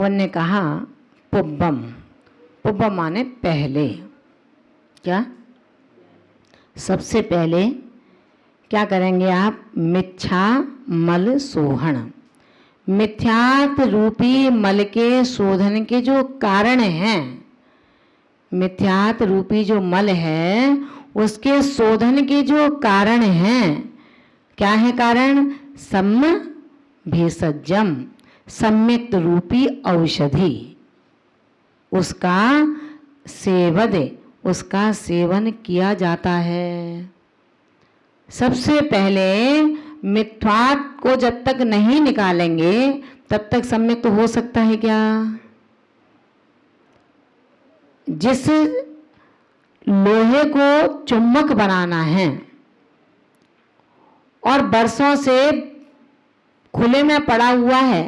ने कहा पुब्बम, पुब्बम माने पहले। क्या? सबसे पहले क्या करेंगे आप? मिथ्या मल सोहन। मिथ्यात रूपी मल के शोधन के जो कारण हैं, मिथ्यात रूपी जो मल है उसके शोधन के जो कारण हैं, क्या है कारण? सम्य भेषजम, सम्यक्त रूपी औषधि, उसका उसका सेवन किया जाता है। सबसे पहले मिथ्यात को जब तक नहीं निकालेंगे तब तक सम्यक्त हो सकता है क्या? जिस लोहे को चुंबक बनाना है और बरसों से खुले में पड़ा हुआ है,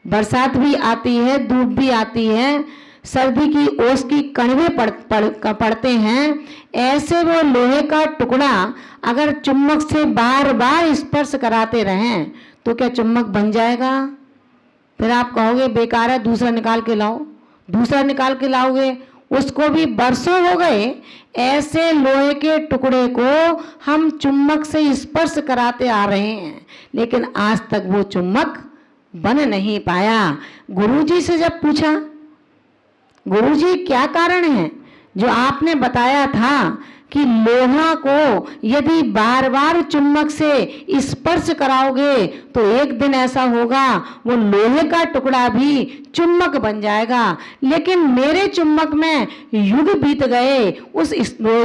बरसात भी आती है, धूप भी आती है, सर्दी की ओस की कणवें पड़ते हैं, ऐसे वो लोहे का टुकड़ा अगर चुम्बक से बार बार स्पर्श कराते रहें तो क्या चुम्बक बन जाएगा? फिर आप कहोगे बेकार है, दूसरा निकाल के लाओ। दूसरा निकाल के लाओगे, उसको भी बरसों हो गए। ऐसे लोहे के टुकड़े को हम चुम्बक से स्पर्श कराते आ रहे हैं, लेकिन आज तक वो चुम्बक बन नहीं पाया। गुरुजी से जब पूछा, गुरुजी क्या कारण है? जो आपने बताया था कि लोहा को यदि बार बार चुम्बक से स्पर्श कराओगे तो एक दिन ऐसा होगा वो लोहे का टुकड़ा भी चुम्बक बन जाएगा, लेकिन मेरे चुम्बक में युग बीत गए उस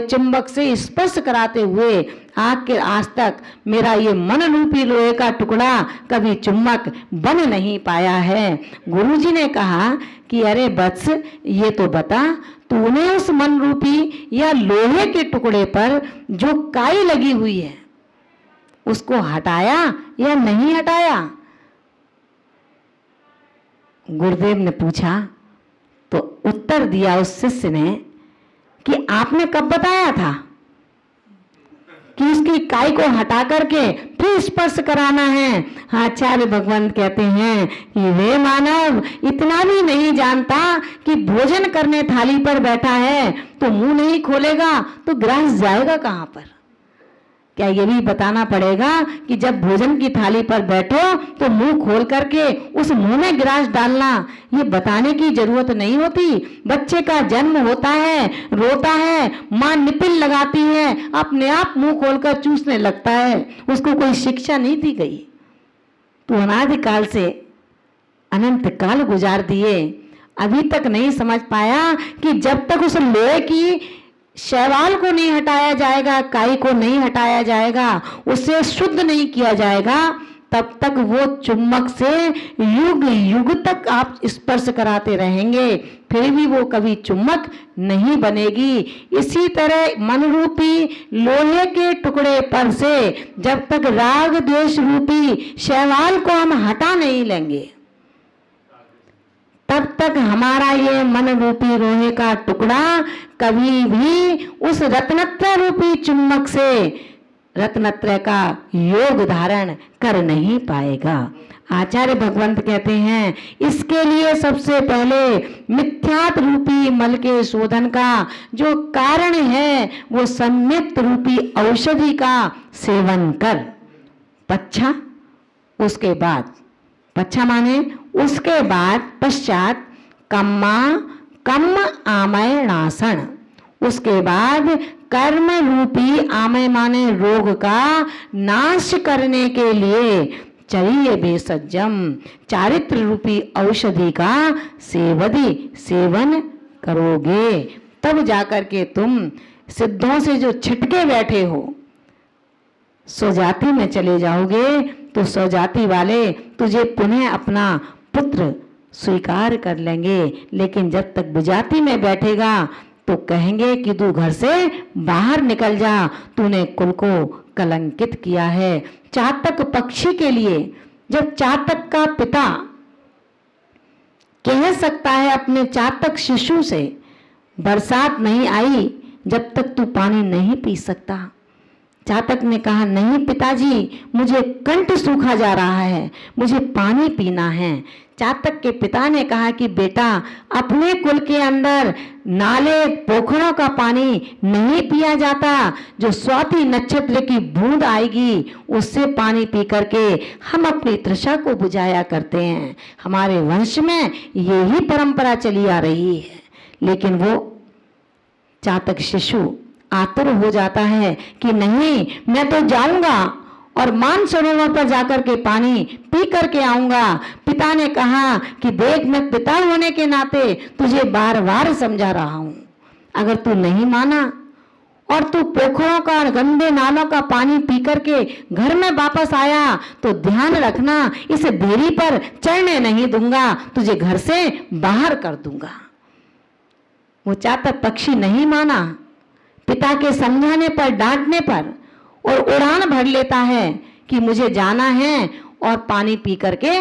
चुम्बक से स्पर्श कराते हुए, आज तक मेरा ये मन रूपी लोहे का टुकड़ा कभी चुम्बक बन नहीं पाया है। गुरुजी ने कहा कि अरे वत्स, ये तो बता, तूने उस मन रूपी या लोहे के टुकड़े पर जो काई लगी हुई है उसको हटाया या नहीं हटाया? गुरुदेव ने पूछा तो उत्तर दिया उस शिष्य ने कि आपने कब बताया था कि उसकी काई को हटा करके फिर स्पर्श कराना है? आचार्य भगवंत कहते हैं कि वे मानव इतना भी नहीं जानता कि भोजन करने थाली पर बैठा है तो मुंह नहीं खोलेगा तो ग्रास जाएगा कहां पर? क्या ये भी बताना पड़ेगा कि जब भोजन की थाली पर बैठो तो मुंह खोल करके उस मुंह में ग्रास डालना? ये बताने की जरूरत नहीं होती। बच्चे का जन्म होता है, रोता है, मां निपिल लगाती है, अपने आप मुंह खोलकर चूसने लगता है, उसको कोई शिक्षा नहीं दी गई। तो अनादिकाल से अनंत काल गुजार दिए, अभी तक नहीं समझ पाया कि जब तक उस लोहे की शैवाल को नहीं हटाया जाएगा, काई को नहीं हटाया जाएगा, उसे शुद्ध नहीं किया जाएगा, तब तक वो चुम्बक से युग युग तक आप स्पर्श कराते रहेंगे, फिर भी वो कभी चुम्बक नहीं बनेगी। इसी तरह मन रूपी लोहे के टुकड़े पर से जब तक राग द्वेष रूपी शैवाल को हम हटा नहीं लेंगे तब तक हमारा ये मन रूपी लोहे का टुकड़ा कभी भी उस रत्नत्रय रूपी चुम्बक से रत्नत्रय का योग धारण कर नहीं पाएगा। आचार्य भगवंत कहते हैं इसके लिए सबसे पहले मिथ्यात रूपी मल के शोधन का जो कारण है वो सम्यक्त रूपी औषधि का सेवन कर। पच्छा, उसके बाद, पच्छा माने उसके बाद, पश्चात कम्म आमय नाशन, उसके बाद कर्म रूपी आमय माने रोग का नाश करने के लिए चरिय भेषजम, चारित्र रूपी औषधि का सेवन करोगे, तब जाकर के तुम सिद्धों से जो छिटके बैठे हो स्वजाति में चले जाओगे, तो स्वजाति वाले तुझे पुनः अपना पुत्र स्वीकार कर लेंगे। लेकिन जब तक विजाति में बैठेगा तो कहेंगे कि तू घर से बाहर निकल जा, तूने कुल को कलंकित किया है। चातक पक्षी के लिए जब चातक का पिता कह सकता है अपने चातक शिशु से, बरसात नहीं आई जब तक तू पानी नहीं पी सकता, चातक ने कहा, नहीं पिताजी, मुझे कंठ सूखा जा रहा है, मुझे पानी पीना है। चातक के पिता ने कहा कि बेटा, अपने कुल के अंदर नाले पोखरों का पानी नहीं पिया जाता। जो स्वाति नक्षत्र की बूंद आएगी उससे पानी पी करके हम अपनी तृषा को बुझाया करते हैं। हमारे वंश में यही परंपरा चली आ रही है। लेकिन वो चातक शिशु आतुर हो जाता है कि नहीं, मैं तो जाऊंगा और मानसरोवर पर जाकर के पानी पी करके आऊंगा। पिता ने कहा कि देख, मैं पिता होने के नाते तुझे बार बार समझा रहा हूं, अगर तू नहीं माना और तू पोखरों का, गंदे नालों का पानी पी करके घर में वापस आया तो ध्यान रखना, इस देरी पर चढ़ने नहीं दूंगा, तुझे घर से बाहर कर दूंगा। वो चातक पक्षी नहीं माना, पिता के समझाने पर, डांटने पर, और उड़ान भर लेता है कि मुझे जाना है और पानी पी करके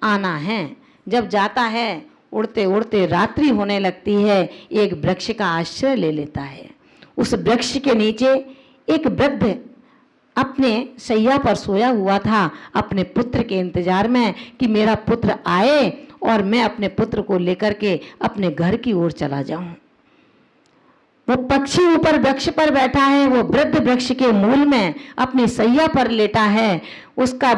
आना है। जब जाता है, उड़ते उड़ते रात्रि होने लगती है, एक वृक्ष का आश्रय ले लेता है। उस वृक्ष के नीचे एक वृद्ध अपने शैया पर सोया हुआ था, अपने पुत्र के इंतजार में कि मेरा पुत्र आए और मैं अपने पुत्र को लेकर के अपने घर की ओर चला जाऊं। वो पक्षी ऊपर वृक्ष पर बैठा है, वो वृद्ध वृक्ष के मूल में अपनी सैया पर लेटा है। उसका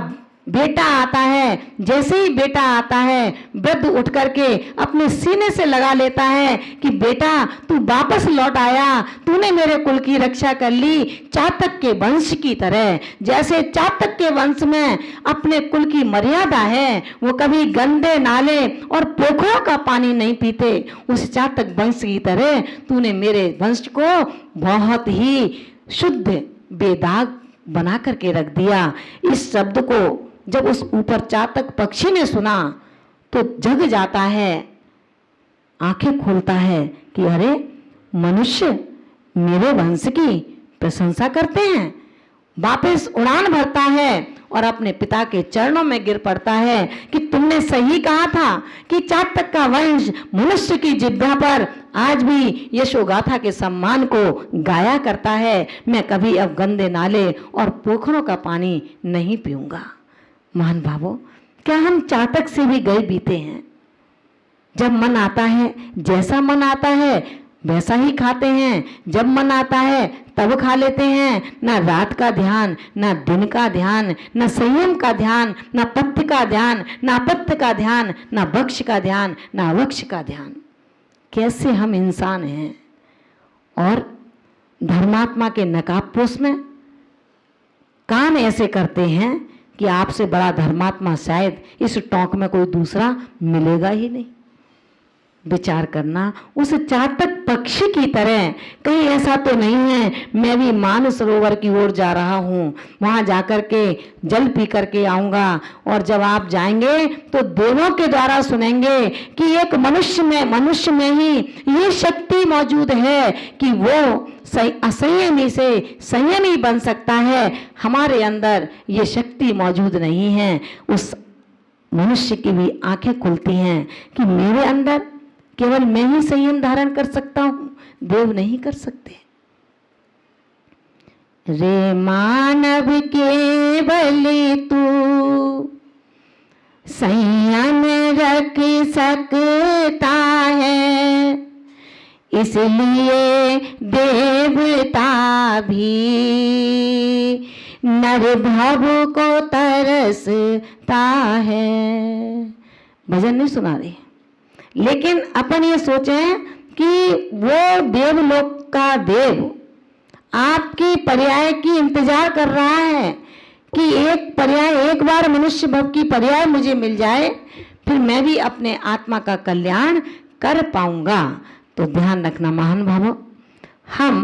बेटा आता है, जैसे ही बेटा आता है वृद्ध उठ करके अपने सीने से लगा लेता है कि बेटा, तू वापस लौट आया, तूने मेरे कुल की रक्षा कर ली, चातक के वंश की तरह। जैसे चातक के वंश में अपने कुल की मर्यादा है, वो कभी गंदे नाले और पोखरों का पानी नहीं पीते, उस चातक वंश की तरह तूने मेरे वंश को बहुत ही शुद्ध बेदाग बना करके रख दिया। इस शब्द को जब उस ऊपर चातक पक्षी ने सुना तो जग जाता है, आंखें खोलता है कि अरे, मनुष्य मेरे वंश की प्रशंसा करते हैं। वापस उड़ान भरता है और अपने पिता के चरणों में गिर पड़ता है कि तुमने सही कहा था कि चातक का वंश मनुष्य की जिह्वा पर आज भी यशोगाथा के सम्मान को गाया करता है। मैं कभी अब गंदे नाले और पोखरों का पानी नहीं पीऊंगा। महान भावों, क्या हम चातक से भी गए बीते हैं? जब मन आता है, जैसा मन आता है वैसा ही खाते हैं, जब मन आता है तब खा लेते हैं। ना रात का ध्यान, ना दिन का ध्यान, ना संयम का ध्यान, ना पथ्य का ध्यान, ना अपत्य का ध्यान, ना वक्ष का ध्यान, ना वक्ष का ध्यान। कैसे हम इंसान हैं। और धर्मात्मा के नकाबपोश में काम ऐसे करते हैं कि आपसे बड़ा धर्मात्मा शायद इस टोंक में कोई दूसरा मिलेगा ही नहीं। विचार करना, उस चातक पक्षी की तरह कहीं ऐसा तो नहीं है मैं भी मानसरोवर की ओर जा रहा हूँ, वहां जाकर के जल पी करके आऊंगा, और जब आप जाएंगे तो देवों के द्वारा सुनेंगे कि एक मनुष्य में ही ये शक्ति मौजूद है कि वो असंयमी से संयमी बन सकता है। हमारे अंदर ये शक्ति मौजूद नहीं है। उस मनुष्य की भी आंखें खुलती हैं कि मेरे अंदर केवल मैं ही संयम धारण कर सकता हूं, देव नहीं कर सकते। रे मानव केवल तू संयम रख सकता है, इसलिए देवता भी नर भव को तरसता है। भजन नहीं सुना रहे, लेकिन अपन ये सोचें कि वो देवलोक का देव आपकी पर्याय की इंतजार कर रहा है कि एक बार मनुष्य भव की पर्याय मुझे मिल जाए, फिर मैं भी अपने आत्मा का कल्याण कर पाऊंगा। तो ध्यान रखना महान भावों, हम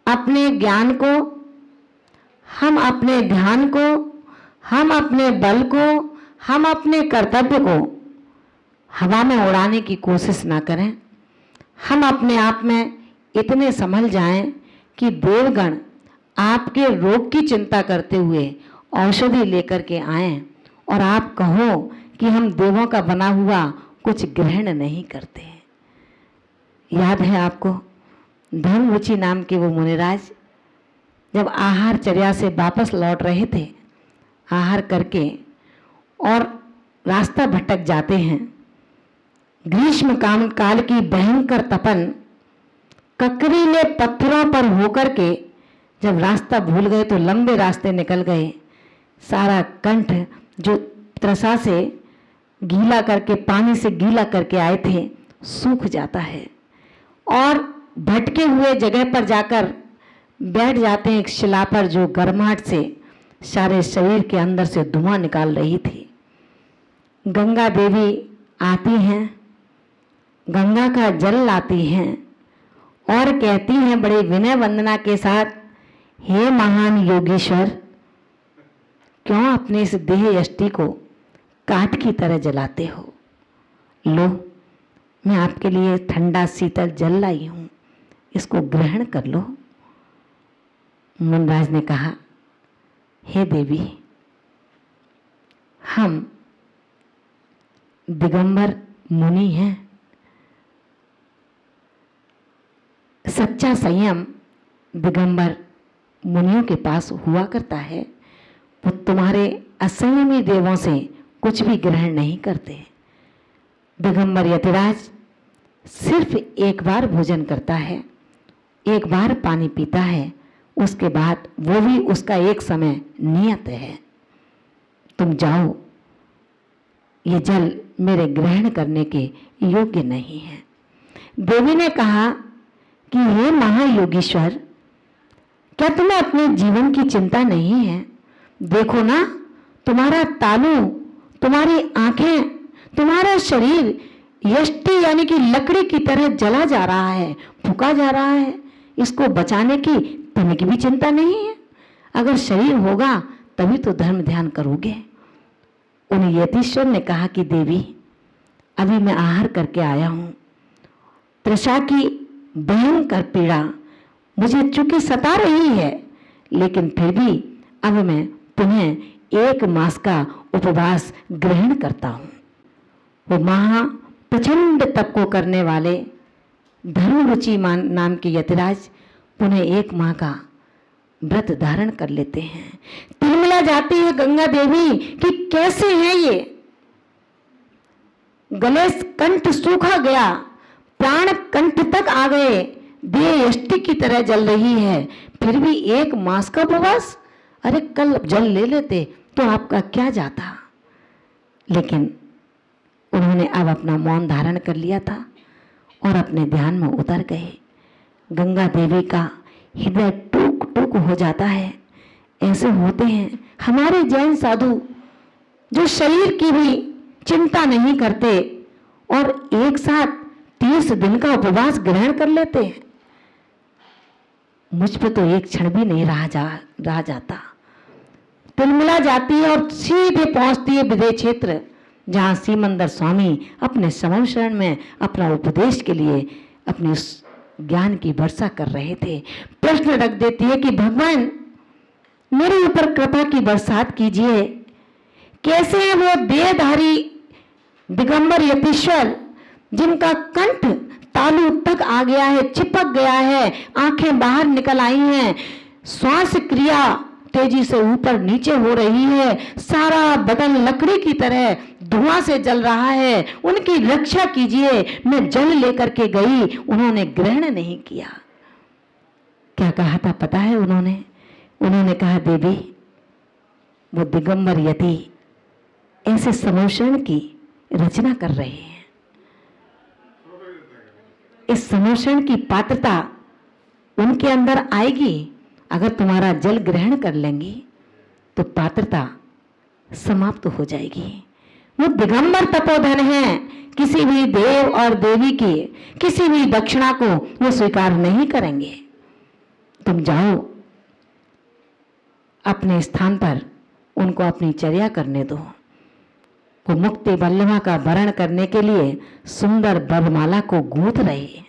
अपने ज्ञान को, हम अपने ध्यान को, हम अपने बल को, हम अपने कर्तव्य को हवा में उड़ाने की कोशिश ना करें। हम अपने आप में इतने संभल जाएं कि देवगण आपके रोग की चिंता करते हुए औषधि लेकर के आएं और आप कहो कि हम देवों का बना हुआ कुछ ग्रहण नहीं करते। याद है आपको धर्मरुचि नाम के वो मुनिराज जब आहार चर्या से वापस लौट रहे थे, आहार करके, और रास्ता भटक जाते हैं। ग्रीष्म काल की भयंकर तपन, ककरीले पत्थरों पर होकर के जब रास्ता भूल गए तो लंबे रास्ते निकल गए। सारा कंठ जो त्रसा से गीला करके, पानी से गीला करके आए थे, सूख जाता है और भटके हुए जगह पर जाकर बैठ जाते हैं एक शिला पर, जो गर्माहट से सारे शरीर के अंदर से धुआं निकाल रही थी। गंगा देवी आती हैं, गंगा का जल लाती हैं और कहती हैं बड़े विनय वंदना के साथ, हे महान योगीश्वर, क्यों अपने इस देह यष्टि को काठ की तरह जलाते हो? लो, मैं आपके लिए ठंडा शीतल जल लाई हूं, इसको ग्रहण कर लो। मुनिराज ने कहा, हे देवी, हम दिगंबर मुनि हैं। सच्चा संयम दिगंबर मुनियों के पास हुआ करता है। वो तुम्हारे असंयमी देवों से कुछ भी ग्रहण नहीं करते। दिगंबर यतिराज सिर्फ एक बार भोजन करता है, एक बार पानी पीता है, उसके बाद वो भी उसका एक समय नियत है। तुम जाओ, ये जल मेरे ग्रहण करने के योग्य नहीं है। देवी ने कहा कि हे महायोगीश्वर, क्या तुम्हें अपने जीवन की चिंता नहीं है? देखो ना, तुम्हारा तालू, तुम्हारी आंखें, तुम्हारा शरीर यष्टि यानी कि लकड़ी की तरह जला जा रहा है, फूका जा रहा है। इसको बचाने की तुम्हें की भी चिंता नहीं है? अगर शरीर होगा तभी तो धर्म ध्यान करोगे। उन यतीश्वर ने कहा कि देवी, अभी मैं आहार करके आया हूं, तृषा की भयंकर पीड़ा मुझे चूंकि सता रही है, लेकिन फिर भी अब मैं पुनः 1 मास का उपवास ग्रहण करता हूं। वो महा प्रचंड तप को करने वाले धर्मरुचि नाम के यतिराज पुनः 1 माह का व्रत धारण कर लेते हैं। तिलमिला जाती है गंगा देवी कि कैसे है ये, गले कंठ सूखा गया, प्राण कंठ तक आ गए, देह यष्टि की तरह जल रही है, फिर भी 1 मास का उपवास। अरे कल जल ले लेते तो आपका क्या जाता। लेकिन उन्होंने अब अपना मौन धारण कर लिया था और अपने ध्यान में उतर गए। गंगा देवी का हृदय टूक टूक हो जाता है। ऐसे होते हैं हमारे जैन साधु जो शरीर की भी चिंता नहीं करते और एक साथ 30 दिन का उपवास ग्रहण कर लेते हैं। मुझ पे तो एक क्षण भी नहीं रहा जाता। तिलमिला जाती है और सीधे पहुंचती है विदेह क्षेत्र, जहां सीमंदर स्वामी अपने समम शरण में अपना उपदेश के लिए अपने ज्ञान की वर्षा कर रहे थे। प्रश्न रख देती है कि भगवान, मेरे ऊपर कृपा की बरसात कीजिए। कैसे है वो देहधारी दिगंबर यतीश्वर जिनका कंठ तालू तक आ गया है, चिपक गया है, आंखें बाहर निकल आई हैं, श्वास क्रिया तेजी से ऊपर नीचे हो रही है, सारा बदन लकड़ी की तरह धुआं से जल रहा है, उनकी रक्षा कीजिए। मैं जल लेकर के गई, उन्होंने ग्रहण नहीं किया। क्या कहा था पता है उन्होंने कहा, देवी, वो दिगंबर यति ऐसे समोषण की रचना कर रहे हैं। इस समोषण की पात्रता उनके अंदर आएगी। अगर तुम्हारा जल ग्रहण कर लेंगी तो पात्रता समाप्त हो जाएगी। वो दिगंबर तपोधन है, किसी भी देव और देवी की किसी भी दक्षिणा को वो स्वीकार नहीं करेंगे। तुम जाओ अपने स्थान पर, उनको अपनी चर्या करने दो। वो मुक्ति वल्लभा का वरण करने के लिए सुंदर वरमाला को गूंथ रहे हैं,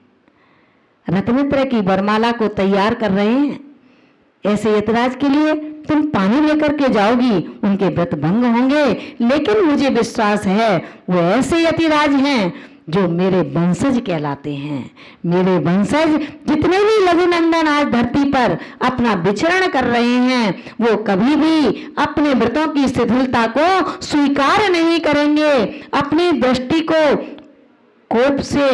रत्नत्र की वरमाला को तैयार कर रहे हैं। ऐसे यतराज के लिए तुम पानी लेकर के जाओगी, उनके व्रत भंग होंगे, लेकिन मुझे विश्वास है वो ऐसे यतिराज हैं जो मेरे वंशज कहलाते हैं। मेरे वंशज जितने भी लघुनंदन आज धरती पर अपना विचरण कर रहे हैं, वो कभी भी अपने व्रतों की शिथिलता को स्वीकार नहीं करेंगे, अपनी दृष्टि को कोप से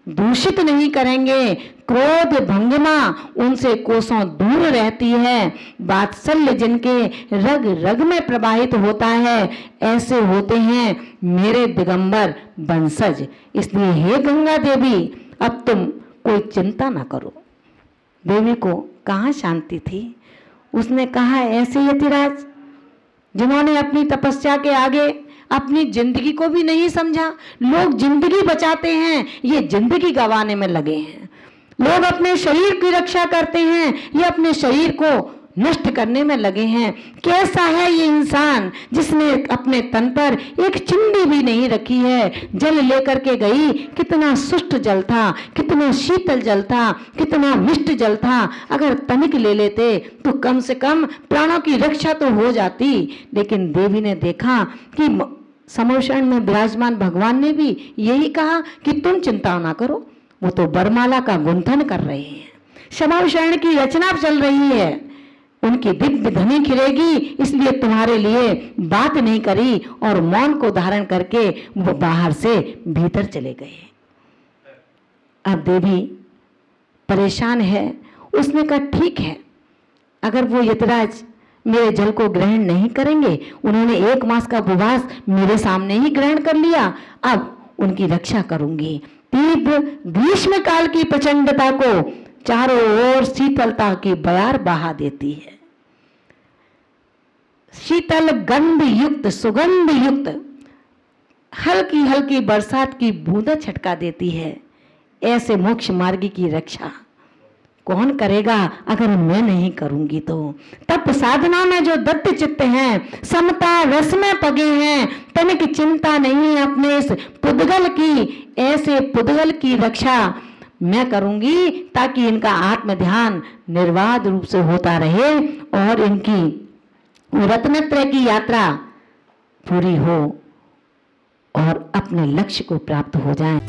दूषित नहीं करेंगे। क्रोध भंगिमा उनसे कोसों दूर रहती है। वात्सल्य जिनके रग रग में प्रवाहित होता है, ऐसे होते हैं मेरे दिगंबर वंशज। इसलिए हे गंगा देवी, अब तुम कोई चिंता ना करो। देवी को कहाँ शांति थी। उसने कहा, ऐसे यतिराज जिन्होंने अपनी तपस्या के आगे अपनी जिंदगी को भी नहीं समझा। लोग जिंदगी बचाते हैं, ये जिंदगी गंवाने में लगे हैं। लोग अपने शरीर की रक्षा करते हैं, ये अपने शरीर को नष्ट करने में लगे हैं। कैसा है ये इंसान जिसने अपने तन पर एक चिंदी भी नहीं रखी है। जल लेकर के गई, कितना सुष्ट जल था, कितना शीतल जल था, कितना मिष्ट जल था। अगर तनिक ले लेते तो कम से कम प्राणों की रक्षा तो हो जाती। लेकिन देवी ने देखा कि समोषण में विराजमान भगवान ने भी यही कहा कि तुम चिंता ना करो। वो तो वरमाला का गुंथन कर रहे हैं, समोषण की रचना चल रही है, उनकी दिव्य धनी खिलेगी, इसलिए तुम्हारे लिए बात नहीं करी और मौन को धारण करके वो बाहर से भीतर चले गए। अब देवी परेशान है। उसने कहा, ठीक है, अगर वो यतिराज मेरे जल को ग्रहण नहीं करेंगे, उन्होंने 1 मास का उपवास मेरे सामने ही ग्रहण कर लिया, अब उनकी रक्षा करूंगी। तीव्र ग्रीष्म काल की प्रचंडता को चारों ओर शीतलता की बयार बहा देती है। शीतल गंध युक्त, सुगंध युक्त हल्की हल्की बरसात की बूंदा छटका देती है। ऐसे मोक्ष मार्गी की रक्षा कौन करेगा अगर मैं नहीं करूंगी तो। तप साधना में जो दत्त चित्त हैं, समता रस में पगे हैं, तनिक चिंता नहीं अपने इस पुद्गल की। ऐसे पुद्गल की रक्षा मैं करूंगी ताकि इनका आत्म ध्यान निर्बाध रूप से होता रहे और इनकी रत्नत्रय की यात्रा पूरी हो और अपने लक्ष्य को प्राप्त हो जाए।